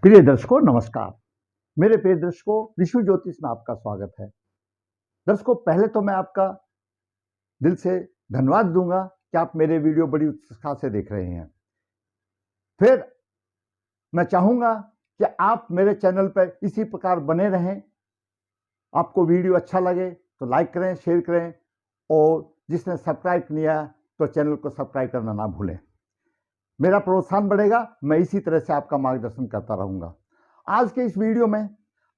प्रिय दर्शकों नमस्कार। मेरे प्रिय दर्शकों विश्व ज्योतिष में आपका स्वागत है। दर्शकों पहले तो मैं आपका दिल से धन्यवाद दूंगा कि आप मेरे वीडियो बड़ी उत्साह से देख रहे हैं। फिर मैं चाहूंगा कि आप मेरे चैनल पर इसी प्रकार बने रहें। आपको वीडियो अच्छा लगे तो लाइक करें, शेयर करें और जिसने सब्सक्राइब नहीं किया तो चैनल को सब्सक्राइब करना ना भूलें। मेरा प्रोत्साहन बढ़ेगा, मैं इसी तरह से आपका मार्गदर्शन करता रहूंगा। आज के इस वीडियो में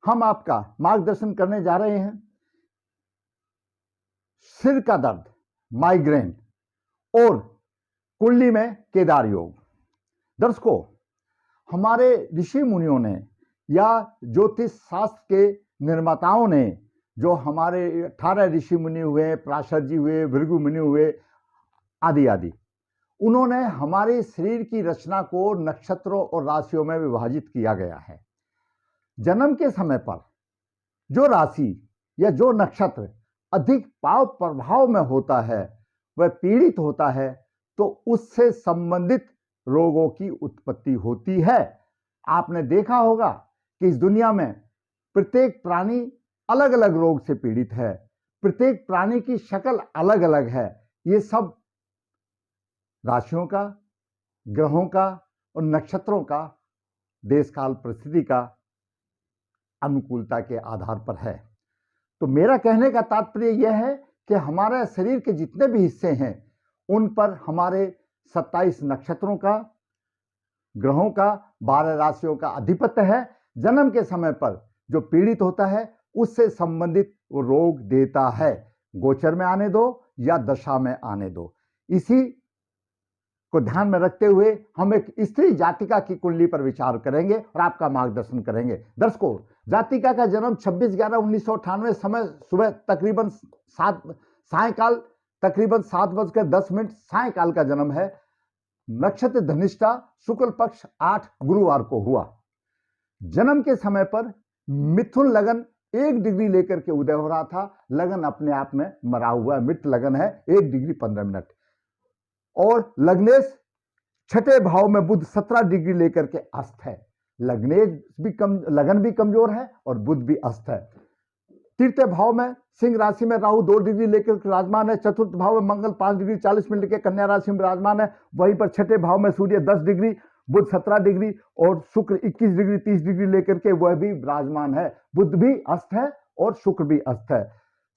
हम आपका मार्गदर्शन करने जा रहे हैं सिर का दर्द, माइग्रेन और कुंडली में केदार योग। दर्शकों, हमारे ऋषि मुनियों ने या ज्योतिष शास्त्र के निर्माताओं ने, जो हमारे 18 ऋषि मुनि हुए, पराशर जी हुए, भृगु मुनि हुए आदि आदि, उन्होंने हमारे शरीर की रचना को नक्षत्रों और राशियों में विभाजित किया गया है। जन्म के समय पर जो राशि या जो नक्षत्र अधिक पाप प्रभाव में होता है, वह पीड़ित होता है, तो उससे संबंधित रोगों की उत्पत्ति होती है। आपने देखा होगा कि इस दुनिया में प्रत्येक प्राणी अलग अलग रोग से पीड़ित है, प्रत्येक प्राणी की शक्ल अलग अलग है। ये सब राशियों का, ग्रहों का और नक्षत्रों का, देश काल परिस्थिति का अनुकूलता के आधार पर है। तो मेरा कहने का तात्पर्य यह है कि हमारे शरीर के जितने भी हिस्से हैं उन पर हमारे 27 नक्षत्रों का, ग्रहों का, 12 राशियों का अधिपत्य है। जन्म के समय पर जो पीड़ित होता है उससे संबंधित वो रोग देता है। गोचर में आने दो या दशा में आने दो, इसी को ध्यान में रखते हुए हम एक स्त्री जातिका की कुंडली पर विचार करेंगे और आपका मार्गदर्शन करेंगे। दर्शकों, जातिका का जन्म 26/11/1998 समय सुबह तकरीबन सायकाल तकरीबन 7:10 सायकाल का जन्म है। नक्षत्र धनिष्ठा, शुक्ल पक्ष 8 गुरुवार को हुआ। जन्म के समय पर मिथुन लगन 1 डिग्री लेकर के उदय हो रहा था। लगन अपने आप में मरा हुआ है, मृत लगन है, 1 डिग्री 15 मिनट। और लग्नेश 6ठे भाव में बुध 17 डिग्री लेकर के अस्त है। लगन भी कमजोर है और बुध भी अस्त है। तृतीय भाव में सिंह राशि में राहु 2 डिग्री लेकर के विराजमान है। चतुर्थ भाव में मंगल 5 डिग्री 40 मिनट के कन्या राशि में विराजमान है। वहीं पर 6ठे भाव में सूर्य 10 डिग्री, बुध 17 डिग्री और शुक्र 21 डिग्री 30 डिग्री लेकर के वह भी विराजमान है। बुध भी अस्त है और शुक्र भी अस्त है।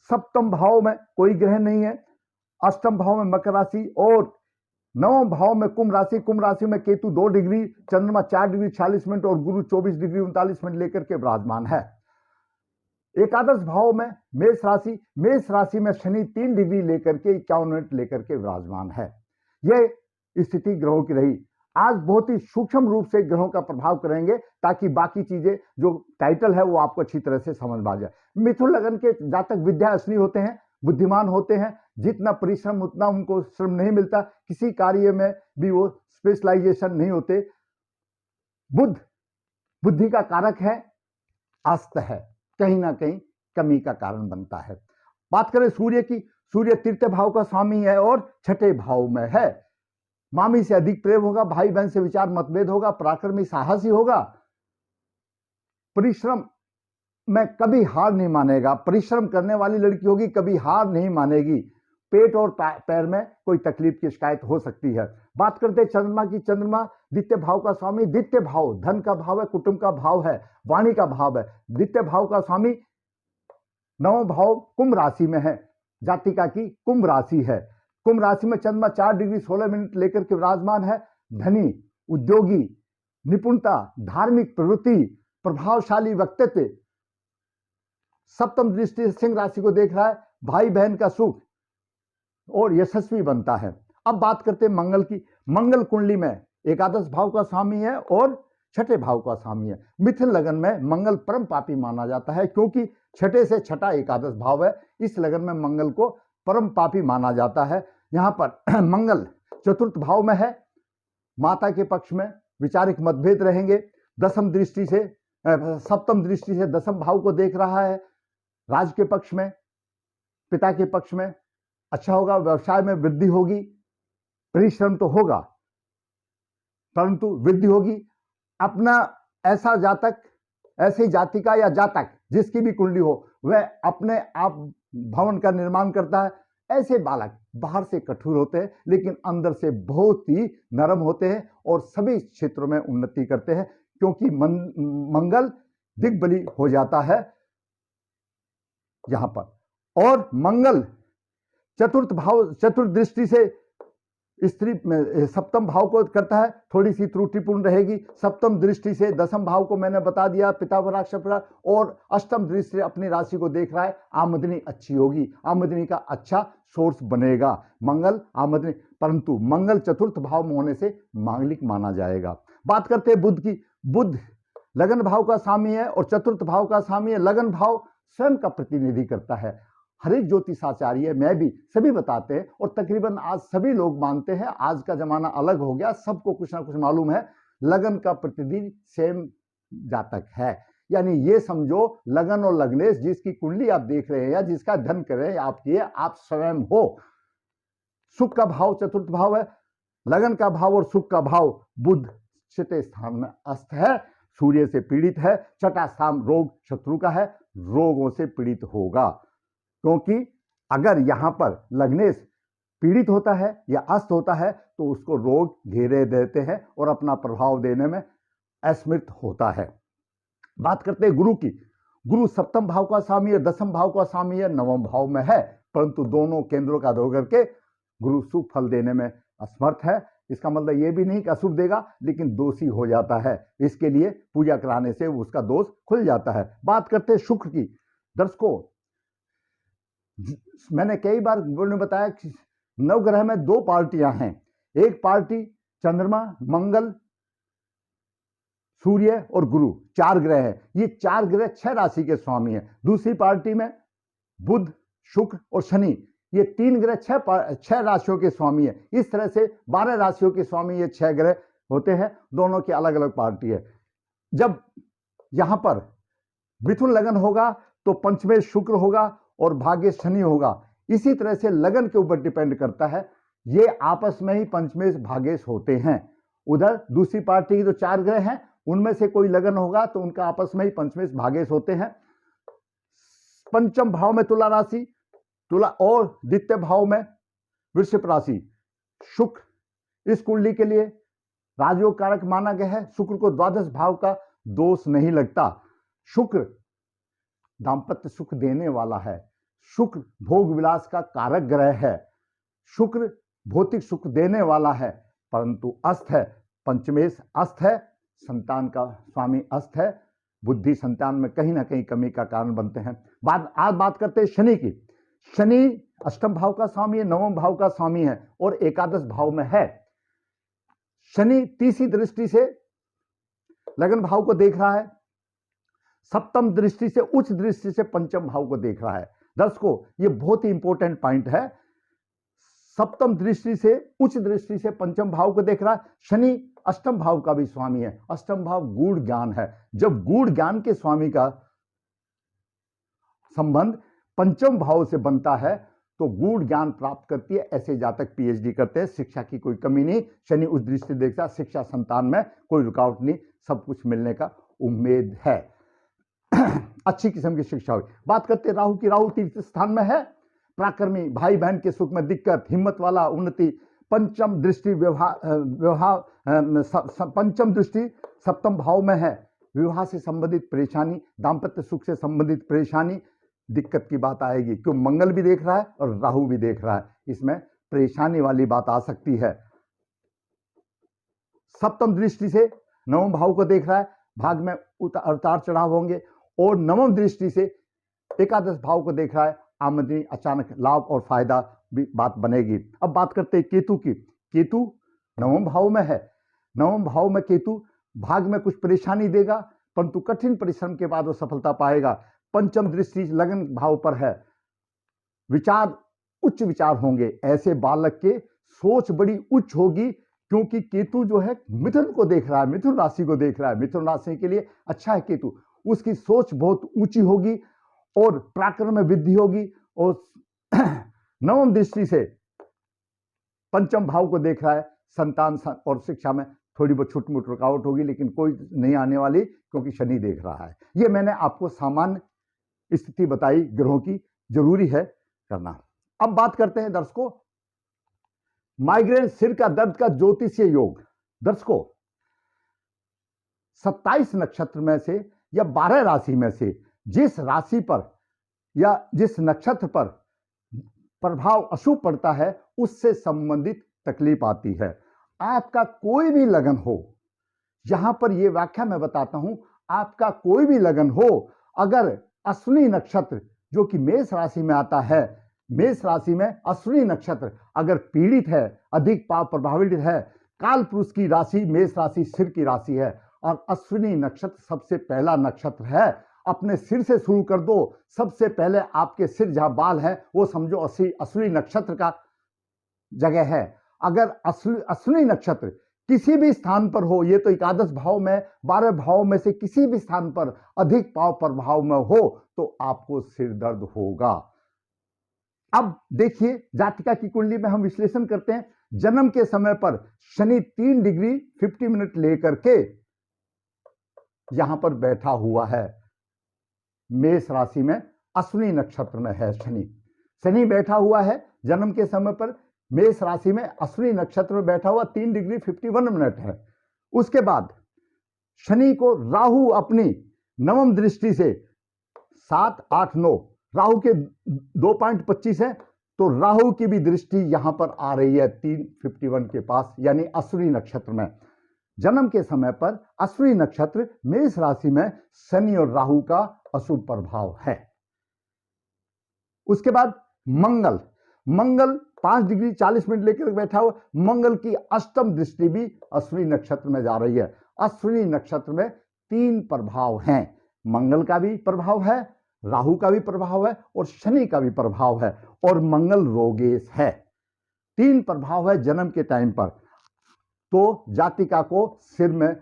सप्तम भाव में कोई ग्रह नहीं है। अष्टम भाव में मकर राशि और नवम भाव में कुंभ राशि में केतु 2 डिग्री, चंद्रमा 4 डिग्री 46 मिनट और गुरु 24 डिग्री 39 मिनट लेकर के विराजमान है। एकादश भाव में मेष राशि में शनि 3 डिग्री लेकर के 51 मिनट लेकर के विराजमान है। यह स्थिति ग्रहों की रही। आज बहुत ही सूक्ष्म रूप से ग्रहों का प्रभाव करेंगे ताकि बाकी चीजें जो टाइटल है वो आपको अच्छी तरह से समझ में आ जाए। मिथुन लगन के जातक विद्याअस्नी होते हैं, बुद्धिमान होते हैं। जितना परिश्रम उतना उनको श्रम नहीं मिलता, किसी कार्य में भी वो स्पेशलाइजेशन नहीं होते। बुध बुद्धि का कारक है, अस्त है, कहीं ना कहीं कमी का कारण बनता है। बात करें सूर्य की, सूर्य तृतीय भाव का स्वामी है और 6ठे भाव में है। मामी से अधिक प्रेम होगा, भाई बहन से विचार मतभेद होगा, पराक्रमी साहसी होगा, परिश्रम में कभी हार नहीं मानेगा। परिश्रम करने वाली लड़की होगी, कभी हार नहीं मानेगी। पेट और पैर में कोई तकलीफ की शिकायत हो सकती है। बात करते हैं चंद्रमा की। चंद्रमा द्वितीय भाव का स्वामी, द्वितीय भाव धन का भाव है, कुटुंब का भाव है, वाणी का भाव है। द्वितीय भाव का स्वामी नवम भाव कुंभ राशि में है। जातिका की कुंभ राशि है। कुंभ राशि में चंद्रमा 4 डिग्री 16 मिनट लेकर के विराजमान है। धनी, उद्योगी, निपुणता, धार्मिक प्रवृत्ति, प्रभावशाली व्यक्तित्व, सप्तम दृष्टि से सिंह राशि को देख रहा है। भाई बहन का सुख और यशस्वी बनता है। अब बात करते हैं मंगल की। मंगल कुंडली में एकादश भाव का स्वामी है और 6ठे भाव का स्वामी है। मिथुन लगन में मंगल परम पापी माना जाता है, क्योंकि 6ठे से 6ठा एकादश भाव है। इस लगन में मंगल को परम पापी माना जाता है। यहां पर मंगल चतुर्थ भाव में है। माता के पक्ष में विचारिक मतभेद रहेंगे। सप्तम दृष्टि से दसम भाव को देख रहा है। राज के पक्ष में, पिता के पक्ष में अच्छा होगा। व्यवसाय में वृद्धि होगी। परिश्रम तो होगा परंतु वृद्धि होगी। अपना ऐसा जातक, ऐसी जाति का या जातक जिसकी भी कुंडली हो, वह अपने आप भवन का निर्माण करता है। ऐसे बालक बाहर से कठोर होते हैं लेकिन अंदर से बहुत ही नरम होते हैं और सभी क्षेत्रों में उन्नति करते हैं, क्योंकि मंगल दिग्बली हो जाता है यहां पर। और मंगल चतुर्थ भाव, चतुर्थ दृष्टि से स्त्री में सप्तम भाव को करता है, थोड़ी सी त्रुटिपूर्ण रहेगी। सप्तम दृष्टि से दसम भाव को मैंने बता दिया, पिता वराक्षपरा, और अष्टम दृष्टि से अपनी राशि को देख रहा है। आमदनी अच्छी होगी, आमदनी का अच्छा सोर्स बनेगा मंगल आमदनी, परंतु मंगल चतुर्थ भाव में होने से मांगलिक माना जाएगा। बात करते हैं बुध की। बुध लगन भाव का स्वामी है और चतुर्थ भाव का स्वामी है। लगन भाव स्वयं का प्रतिनिधि करता है। हर एक ज्योतिषाचार्य, मैं भी, सभी बताते हैं और तकरीबन आज सभी लोग मानते हैं। आज का जमाना अलग हो गया, सबको कुछ ना कुछ मालूम है। लगन का प्रतिनिधि सेम जातक है, यानी ये समझो लगन और लग्नेश जिसकी कुंडली आप देख रहे हैं या जिसका धन कर रहे हैं आपकी है, आप स्वयं हो। सुख का भाव चतुर्थ भाव है, लगन का भाव और सुख का भाव बुध छठे स्थान में अस्त है, सूर्य से पीड़ित है। छठा स्थान रोग शत्रु का है, रोगों से पीड़ित होगा, क्योंकि अगर यहां पर लग्नेश पीड़ित होता है या अस्त होता है तो उसको रोग घेरे देते हैं और अपना प्रभाव देने में असमर्थ होता है। बात करते हैं गुरु की। गुरु सप्तम भाव का स्वामी है, दसम भाव का स्वामी है, नवम भाव में है, परंतु दोनों केंद्रों का दो करके गुरु शुभ फल देने में असमर्थ है। इसका मतलब यह भी नहीं कि अशुभ देगा, लेकिन दोषी हो जाता है। इसके लिए पूजा कराने से उसका दोष खुल जाता है। बात करते हैं शुक्र की। दर्शकों, मैंने कई बार बताया कि नवग्रह में दो पार्टियां हैं। एक पार्टी चंद्रमा, मंगल, सूर्य और गुरु, चार ग्रह है। ये चार ग्रह 6 राशि के स्वामी हैं। दूसरी पार्टी में बुध, शुक्र और शनि, ये 3 ग्रह 6 राशियों के स्वामी है। इस तरह से 12 राशियों के स्वामी ये 6 ग्रह होते हैं। दोनों की अलग अलग पार्टी है। जब यहां पर मिथुन लगन होगा तो पंचमेश शुक्र होगा और भाग्य शनि होगा। इसी तरह से लगन के ऊपर डिपेंड करता है। ये आपस में ही पंचमेश भाग्येश होते हैं। उधर दूसरी पार्टी की जो 4 ग्रह हैं उनमें से कोई लगन होगा तो उनका आपस में ही पंचमेश भाग्येश होते हैं। पंचम भाव में तुला राशि, तुला, और द्वितीय भाव में वृश्चिक राशि। शुक्र इस कुंडली के लिए राजयोग कारक माना गया है। शुक्र को द्वादश भाव का दोष नहीं लगता। शुक्र दाम्पत्य सुख देने वाला है। शुक्र भोग विलास का कारक ग्रह है। शुक्र भौतिक सुख देने वाला है, परंतु अस्त है, पंचमेश अस्त है, संतान का स्वामी अस्त है। बुद्धि संतान में कहीं ना कहीं कमी का कारण बनते हैं। आज बात करते हैं शनि की। शनि अष्टम भाव का स्वामी है, नवम भाव का स्वामी है और एकादश भाव में है। शनि तीसरी दृष्टि से लगन भाव को देख रहा है, सप्तम दृष्टि से, उच्च दृष्टि से पंचम भाव को देख रहा है। दर्शकों, ये बहुत ही इंपॉर्टेंट पॉइंट है। सप्तम दृष्टि से, उच्च दृष्टि से पंचम भाव को देख रहा है। शनि अष्टम भाव का भी स्वामी है। अष्टम भाव गूढ़ ज्ञान है। जब गूढ़ ज्ञान के स्वामी का संबंध पंचम भाव से बनता है तो गूढ़ ज्ञान प्राप्त करती है। ऐसे जातक पीएचडी करते हैं, शिक्षा की कोई कमी नहीं। शनि उस दृष्टि देखता है, शिक्षा संतान में कोई रुकावट नहीं, सब कुछ मिलने का उम्मीद है, अच्छी किस्म की शिक्षा हुई। बात करते हैं राहु की। राहु तीर्थ स्थान में है। पराक्रमी, भाई बहन के सुख में दिक्कत, हिम्मत वाला, उन्नति। पंचम दृष्टि पंचम दृष्टि सप्तम भाव में है। विवाह से संबंधित परेशानी, दाम्पत्य सुख से संबंधित परेशानी, दिक्कत की बात आएगी, क्यों मंगल भी देख रहा है और राहु भी देख रहा है। इसमें परेशानी वाली बात आ सकती है। सप्तम दृष्टि से नवम भाव को देख रहा है, भाग में उतार चढ़ाव होंगे। और नवम दृष्टि से एकादश भाव को देख रहा है, आमदनी, अचानक लाभ और फायदा भी बात बनेगी। अब बात करते हैं केतु की। केतु नवम भाव में है। नवम भाव में केतु भाग में कुछ परेशानी देगा, परंतु कठिन परिश्रम के बाद वो सफलता पाएगा। पंचम दृष्टि लगन भाव पर है। विचार, उच्च विचार होंगे। ऐसे बालक के सोच बड़ी उच्च होगी, क्योंकि केतु जो है मिथुन को देख रहा है, मिथुन राशि को देख रहा है। मिथुन राशि के लिए अच्छा है केतु। उसकी सोच बहुत ऊंची होगी और पराक्रम में वृद्धि होगी। और नवम दृष्टि से पंचम भाव को देख रहा है, संतान और शिक्षा में थोड़ी बहुत छोटी मोटी रुकावट होगी, लेकिन कोई नहीं आने वाली, क्योंकि शनि देख रहा है। ये मैंने आपको सामान्य स्थिति बताई ग्रहों की, जरूरी है करना। अब बात करते हैं दर्शकों, माइग्रेन सिर का दर्द का ज्योतिषीय योग। दर्शकों, 27 नक्षत्र में से या 12 राशि में से जिस राशि पर या जिस नक्षत्र पर प्रभाव अशुभ पड़ता है, उससे संबंधित तकलीफ आती है। आपका कोई भी लगन हो, यहां पर यह व्याख्या मैं बताता हूं, आपका कोई भी लगन हो, अगर अश्विनी नक्षत्र जो कि मेष राशि में आता है, मेष राशि में अश्विनी नक्षत्र अगर पीड़ित है, अधिक पाप प्रभावित है, काल पुरुष की राशि मेष राशि सिर की राशि है, और अश्विनी नक्षत्र सबसे पहला नक्षत्र है। अपने सिर से शुरू कर दो, सबसे पहले आपके सिर जहां बाल है वो समझो अश्विनी नक्षत्र का जगह है। अगर अश्विनी नक्षत्र किसी भी स्थान पर हो, ये तो एकादश भाव में 12 भाव में से किसी भी स्थान पर अधिक पाव प्रभाव में हो, तो आपको सिर दर्द होगा। अब देखिए, जातिका की कुंडली में हम विश्लेषण करते हैं। जन्म के समय पर शनि 3 डिग्री 50 मिनट लेकर के यहां पर बैठा हुआ है, मेष राशि में अश्विनी नक्षत्र में है शनि। शनि बैठा हुआ है जन्म के समय पर मेष राशि में अश्विनी नक्षत्र में बैठा हुआ 3 डिग्री 51 मिनट है। उसके बाद शनि को राहु अपनी नवम दृष्टि से 7, 8, 9, राहु के 2.25 है, तो राहु की भी दृष्टि यहां पर आ रही है 3:51 के पास, यानी अश्विनी नक्षत्र में। जन्म के समय पर अश्विनी नक्षत्र मेष राशि में शनि और राहु का अशुभ प्रभाव है। उसके बाद मंगल 5 डिग्री 40 मिनट लेकर बैठा हुआ, मंगल की अष्टम दृष्टि भी अश्विनी नक्षत्र में जा रही है। अश्विनी नक्षत्र में 3 प्रभाव हैं, मंगल का भी प्रभाव है, राहु का भी प्रभाव है और शनि का भी प्रभाव है, और मंगल रोगेश है। 3 प्रभाव है जन्म के टाइम पर। तो जातिका को सिर में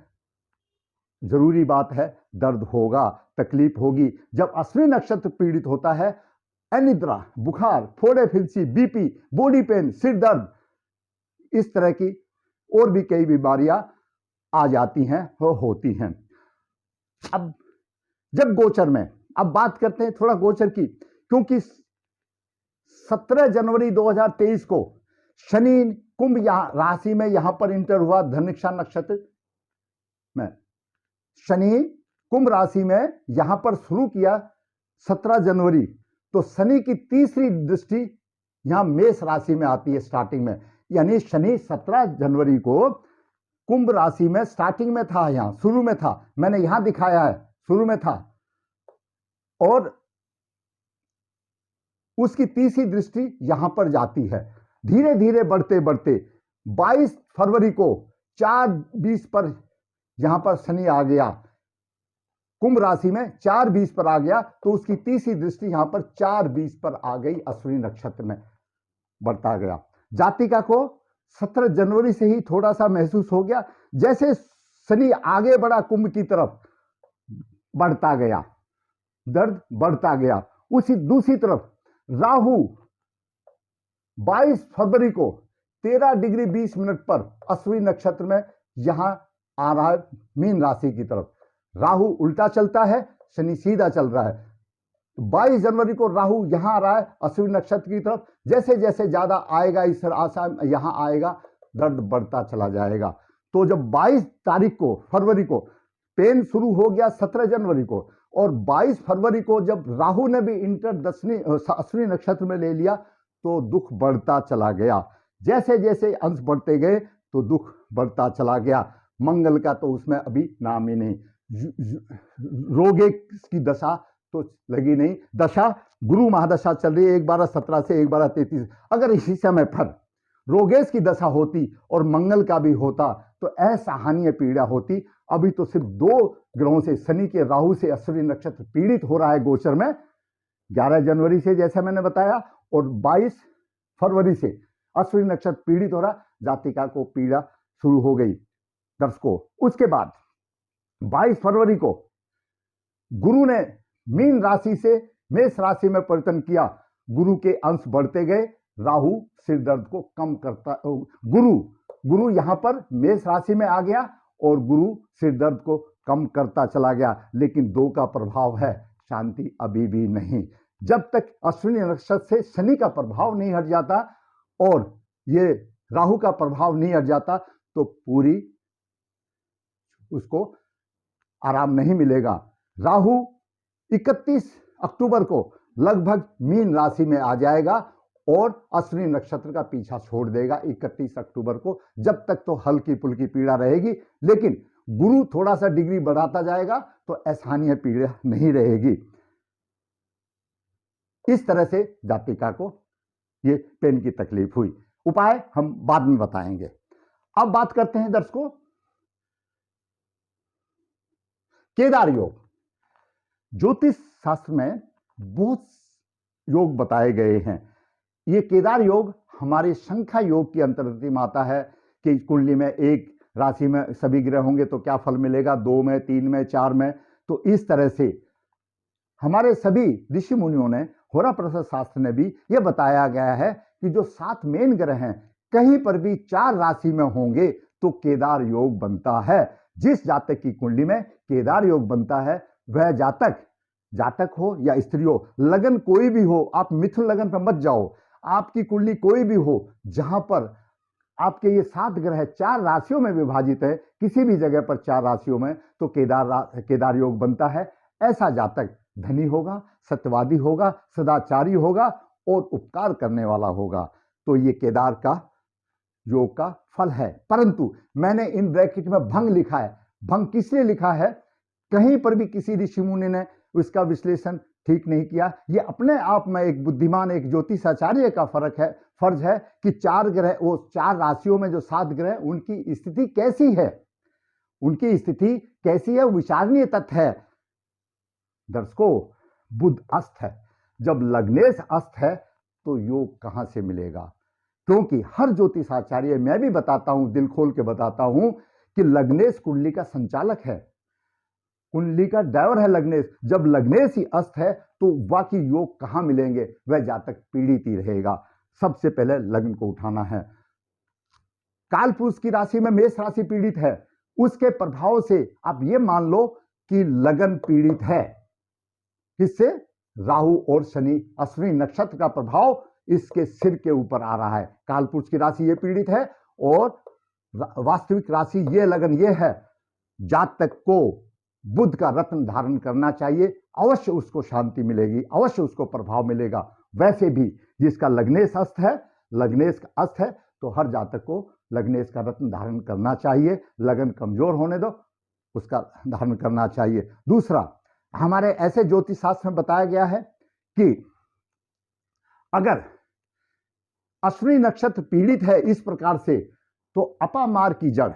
जरूरी बात है दर्द होगा, तकलीफ होगी। जब अश्विनी नक्षत्र पीड़ित होता है, अनिद्रा, बुखार, फोड़े फिंसी, बीपी, बॉडी पेन, सिर दर्द, इस तरह की और भी कई बीमारियां आ जाती हैं और होती हैं। अब जब गोचर में, अब बात करते हैं थोड़ा गोचर की, क्योंकि 17 जनवरी 2023 को शनि कुंभ राशि में यहां पर इंटर हुआ, धनिष्ठा नक्षत्र में शनि कुंभ राशि में यहां पर शुरू किया 17 जनवरी, तो शनि की तीसरी दृष्टि यहां मेष राशि में आती है स्टार्टिंग में, यानी शनि 17 जनवरी को कुंभ राशि में स्टार्टिंग में था, यहां शुरू में था, मैंने यहां दिखाया है शुरू में था, और उसकी तीसरी दृष्टि यहां पर जाती है। धीरे धीरे बढ़ते बढ़ते 22 फरवरी को 4:20 पर यहां पर शनि आ गया, कुंभ राशि में 4:20 पर आ गया, तो उसकी तीसरी दृष्टि यहां पर 4:20 पर आ गई, अश्विनी नक्षत्र में बढ़ता गया। जातिका को 17 जनवरी से ही थोड़ा सा महसूस हो गया, जैसे शनि आगे बढ़ा कुंभ की तरफ बढ़ता गया, दर्द बढ़ता गया। उसी दूसरी तरफ राहु 22 फरवरी को 13 डिग्री 20 मिनट पर अश्विनी नक्षत्र में यहां आ रहा है, मीन राशि की तरफ। राहु उल्टा चलता है, शनि सीधा चल रहा है। 22 जनवरी को राहु यहां आ रहा है अश्विनी नक्षत्र की तरफ। जैसे जैसे ज्यादा आएगा इस आशा यहां आएगा, दर्द बढ़ता चला जाएगा। तो जब 22 तारीख को फरवरी को पेन शुरू हो गया 17 जनवरी को, और 22 फरवरी को जब राहु ने भी इंटर अश्विनी नक्षत्र में ले लिया, तो दुख बढ़ता चला गया। जैसे जैसे अंश बढ़ते गए तो दुख बढ़ता चला गया। मंगल का तो उसमें अभी नाम ही नहीं, रोगे की दशा तो लगी नहीं। दशा गुरु महादशा चल रही है 1/12/17 से 1/12/33। अगर इसी समय पर रोगेश की दशा होती और मंगल का भी होता तो असहनीय पीड़ा होती। अभी तो सिर्फ 2 ग्रहों से, शनि के राहु से अश्विनी नक्षत्र पीड़ित हो रहा है गोचर में, 11 जनवरी से जैसा मैंने बताया, और 22 फरवरी से अश्विनी नक्षत्र पीड़ित हो रहा, जातिका को पीड़ा शुरू हो गई दर्शकों। उसके बाद 22 फरवरी को गुरु ने मीन राशि से मेष राशि में परिवर्तन किया, गुरु के अंश बढ़ते गए, राहु सिर दर्द को कम करता, गुरु गुरु यहां पर मेष राशि में आ गया और गुरु सिर दर्द को कम करता चला गया, लेकिन 2 का प्रभाव है, शांति अभी भी नहीं। जब तक अश्विनी नक्षत्र से शनि का प्रभाव नहीं हट जाता और ये राहु का प्रभाव नहीं हट जाता तो पूरी उसको आराम नहीं मिलेगा। राहु 31 अक्टूबर को लगभग मीन राशि में आ जाएगा और अश्विनी नक्षत्र का पीछा छोड़ देगा 31 अक्टूबर को। जब तक तो हल्की फुल्की पीड़ा रहेगी, लेकिन गुरु थोड़ा सा डिग्री बढ़ाता जाएगा तो असहनीय पीड़ा नहीं रहेगी। इस तरह से जातिका को ये पेन की तकलीफ हुई। उपाय हम बाद में बताएंगे। अब बात करते हैं दर्शकों केदार योग। ज्योतिष शास्त्र में बहुत योग बताए गए हैं। ये केदार योग हमारे संख्या योग की अंतर्गत में आता है कि कुंडली में एक राशि में सभी ग्रह होंगे तो क्या फल मिलेगा, 2 में, 3 में, 4 में। तो इस तरह से हमारे सभी ऋषि मुनियों ने, होरा प्रसाद शास्त्र ने भी यह बताया गया है कि जो 7 मेन ग्रह हैं कहीं पर भी 4 राशि में होंगे तो केदार योग बनता है। जिस जातक की कुंडली में केदार योग बनता है वह जातक हो या स्त्री हो, लगन कोई भी हो, आप मिथुन लगन पर मत जाओ, आपकी कुंडली कोई भी हो जहां पर आपके ये 7 ग्रह 4 राशियों में विभाजित है, किसी भी जगह पर 4 राशियों में, तो केदार योग बनता है। ऐसा जातक धनी होगा, सत्यवादी होगा, सदाचारी होगा और उपकार करने वाला होगा। तो ये केदार का योग का फल है। परंतु मैंने इन ब्रैकेट में भंग लिखा है। भंग किसने लिखा है? कहीं पर भी किसी ऋषि मुनि ने उसका विश्लेषण ठीक नहीं किया। ये अपने आप में एक बुद्धिमान, एक ज्योतिषाचार्य का फर्ज है कि 4 ग्रह, वो 4 राशियों में जो 7 ग्रह, उनकी स्थिति कैसी है, उनकी स्थिति कैसी है, विचारणीय तथ्य है। दर्शकों, बुध अस्त है, जब लग्नेश अस्त है तो योग कहां से मिलेगा? क्योंकि हर ज्योतिषाचार्य, मैं भी बताता हूं, दिल खोल के बताता हूं कि लग्नेश कुंडली का संचालक है, कुंडली का ड्राइवर है लग्नेश। जब लग्नेश ही अस्त है तो बाकी योग कहां मिलेंगे? वह जातक पीड़ित ही रहेगा। सबसे पहले लग्न को उठाना है। कालपुरुष की राशि में मेष राशि पीड़ित है, उसके प्रभाव से आप ये मान लो कि लगन पीड़ित है। किससे? राहु और शनि, अश्विनी नक्षत्र का प्रभाव इसके सिर के ऊपर आ रहा है। कालपुरुष की राशि ये पीड़ित है और वास्तविक राशि ये लगन ये है। जातक को बुध का रत्न धारण करना चाहिए, अवश्य उसको शांति मिलेगी, अवश्य उसको प्रभाव मिलेगा। वैसे भी जिसका लग्नेश अस्त है, लग्नेश अस्त है, तो हर जातक को लग्नेश का रत्न धारण करना चाहिए। लगन कमजोर होने दो, उसका धारण करना चाहिए। दूसरा, हमारे ऐसे ज्योतिष शास्त्र में बताया गया है कि अगर अश्विनी नक्षत्र पीड़ित है इस प्रकार से, तो अपामार की जड़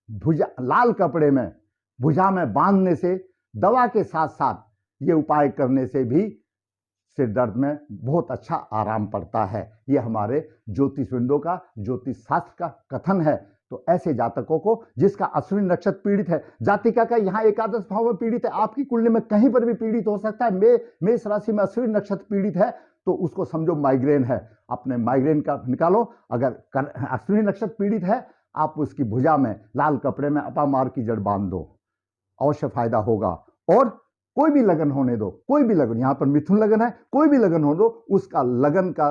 भुजा, लाल कपड़े में भुजा में बांधने से, दवा के साथ साथ ये उपाय करने से भी सिर दर्द में बहुत अच्छा आराम पड़ता है। ये हमारे ज्योतिषविदों का, ज्योतिष शास्त्र का कथन है। तो ऐसे जातकों को जिसका अश्विनी नक्षत्र पीड़ित है, जातिका का यहाँ एकादश भाव में पीड़ित है, आपकी कुंडली में कहीं पर भी पीड़ित हो सकता है। मेष राशि में अश्विनी नक्षत्र पीड़ित है तो उसको समझो माइग्रेन है, अपने माइग्रेन का निकालो। अगर अश्विनी नक्षत्र पीड़ित है, आप उसकी भुजा में लाल कपड़े में अपामार की जड़ बांध दो, अवश्य फायदा होगा। और कोई भी लगन होने दो, कोई भी लगन, यहां पर मिथुन लगन है, कोई भी लगन हो दो, उसका लगन का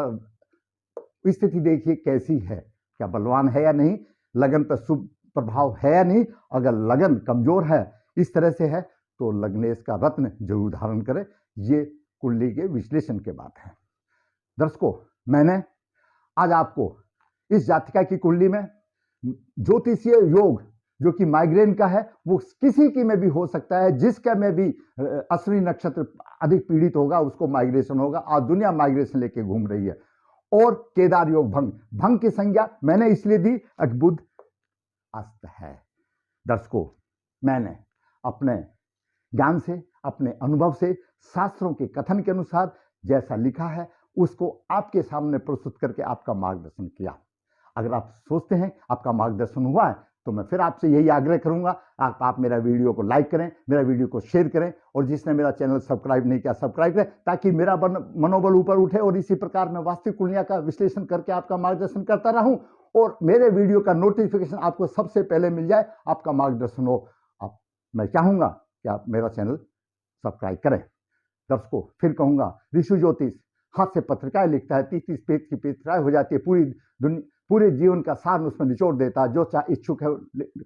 स्थिति देखिए कैसी है, क्या बलवान है या नहीं, लगन पर शुभ प्रभाव है या नहीं। अगर लगन कमजोर है, इस तरह से है, तो लग्नेश का रत्न जरूर धारण करें। ये कुंडली के विश्लेषण के बात है। दर्शकों, मैंने आज आपको इस जातिका की कुंडली में ज्योतिषीय योग जो कि माइग्रेन का है, वो किसी की में भी हो सकता है। जिसका में भी अश्विनी नक्षत्र अधिक पीड़ित होगा उसको माइग्रेशन होगा। आज दुनिया माइग्रेशन लेके घूम रही है। और केदार योग भंग की संज्ञा मैंने इसलिए दी, बुध अस्त है। दर्शकों, मैंने अपने ज्ञान से, अपने अनुभव से, शास्त्रों के कथन के अनुसार जैसा लिखा है उसको आपके सामने प्रस्तुत करके आपका मार्गदर्शन किया। अगर आप सोचते हैं आपका मार्गदर्शन हुआ है तो मैं फिर आपसे यही आग्रह करूंगा, आप मेरा वीडियो को लाइक करें, मेरा वीडियो को शेयर करें, और जिसने मेरा चैनल सब्सक्राइब नहीं किया सब्सक्राइब करें, ताकि मेरा मनोबल ऊपर उठे और इसी प्रकार मैं वास्तविक कुंडलियों का विश्लेषण करके आपका मार्गदर्शन करता रहूं। और मेरे वीडियो का नोटिफिकेशन आपको सबसे पहले मिल जाए, आपका मार्गदर्शन हो। आप मैं चाहूँगा कि आप मेरा चैनल सब्सक्राइब करें। दर्शकों फिर कहूँगा, ऋषि ज्योतिष हाथ से पत्रिकाएं लिखता है, 30-30 पेज की पत्रिकाएं हो जाती है, पूरे जीवन का सार उसमें निचोड़ देता है। जो चाहे इच्छुक है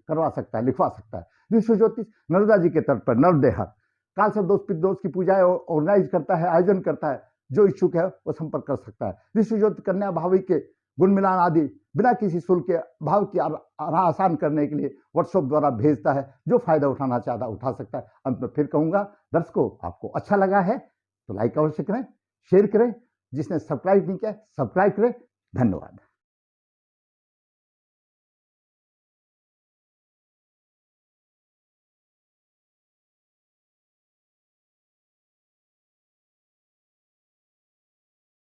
करवा सकता है, लिखवा सकता है। ऋषि ज्योतिष नर्मदा जी के तट पर नरदेहर काल सर्पदोष पितृदोष की पूजाएं ऑर्गेनाइज करता है, आयोजन करता है। जो इच्छुक है वो संपर्क कर सकता है। ऋषि ज्योतिष कन्या भावी के गुण मिलान आदि बिना किसी शुल्क के भाव की राह आसान करने के लिए व्हाट्सएप द्वारा भेजता है। जो फायदा उठाना चाहता उठा सकता है। अंत में फिर कहूंगा, दर्शकों आपको अच्छा लगा है तो लाइक अवश्य करें, शेयर करें। जिसने सब्सक्राइब नहीं किया सब्सक्राइब करें। धन्यवाद।